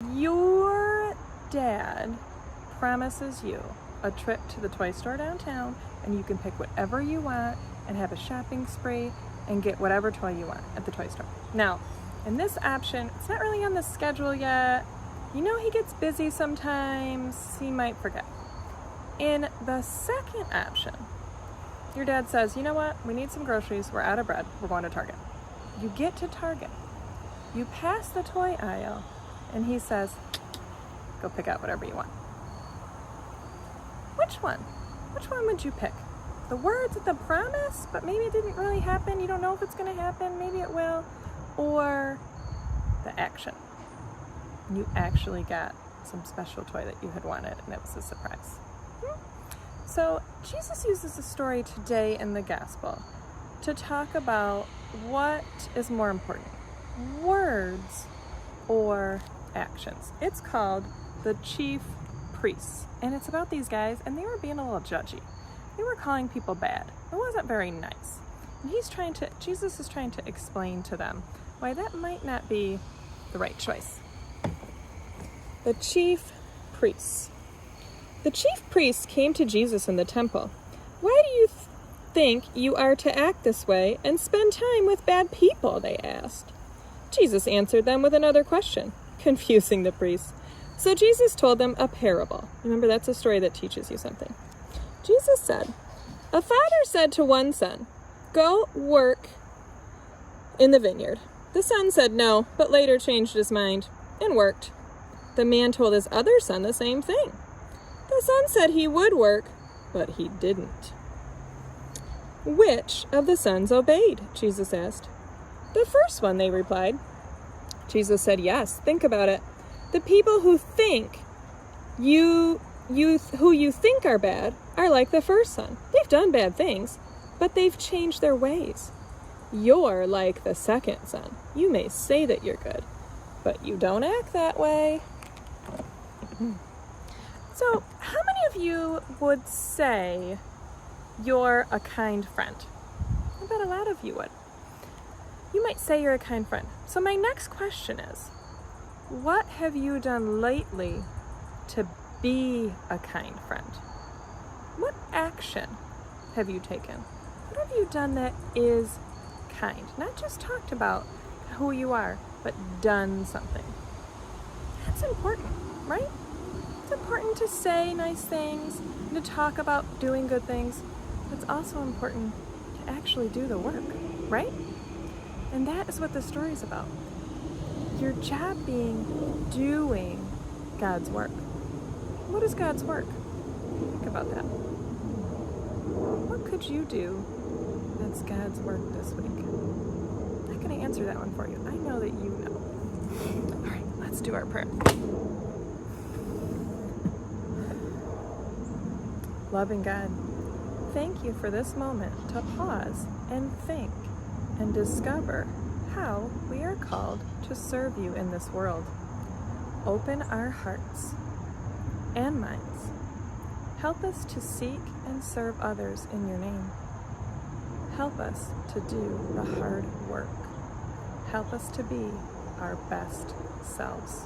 Your dad promises you a trip to the toy store downtown, and you can pick whatever you want and have a shopping spree and get whatever toy you want at the toy store. Now, in this option, it's not really on the schedule yet. You know he gets busy sometimes, he might forget. In the second option, your dad says, you know what, we need some groceries, we're out of bread, we're going to Target. You get to Target, you pass the toy aisle, and he says, go pick out whatever you want. Which one? Which one would you pick? The words of the promise, but maybe it didn't really happen, you don't know if it's going to happen, maybe it will, or the action? You actually got some special toy that you had wanted, and it was a surprise. So Jesus uses a story today in the gospel to talk about what is more important, words or actions. It's called the chief priests, and it's about these guys, and they were being a little judgy. They were calling people bad. It wasn't very nice. And Jesus is trying to explain to them why that might not be the right choice. The chief priests. The chief priests came to Jesus in the temple. Why do you think you are to act this way and spend time with bad people? They asked. Jesus answered them with another question, confusing the priests. So Jesus told them a parable. Remember, that's a story that teaches you something. Jesus said, a father said to one son, go work in the vineyard. The son said no, but later changed his mind and worked. The man told his other son the same thing. The son said he would work, but he didn't. Which of the sons obeyed? Jesus asked. The first one, they replied. Jesus said, yes, think about it. The people who think who you think are bad are like the first son. They've done bad things, but they've changed their ways. You're like the second son. You may say that you're good, but you don't act that way. So, how many of you would say you're a kind friend? I bet a lot of you would. You might say you're a kind friend. So my next question is, what have you done lately to be a kind friend? What action have you taken? What have you done that is kind? Not just talked about who you are, but done something. That's important, right? It's important to say nice things, and to talk about doing good things. It's also important to actually do the work, right? And that is what the story is about. Your job being doing God's work. What is God's work? Think about that. What could you do that's God's work this week? I'm not going to answer that one for you. I know that you know. All right, let's do our prayer. Loving God, thank you for this moment to pause and think and discover how we are called to serve you in this world. Open our hearts and minds. Help us to seek and serve others in your name. Help us to do the hard work. Help us to be our best selves.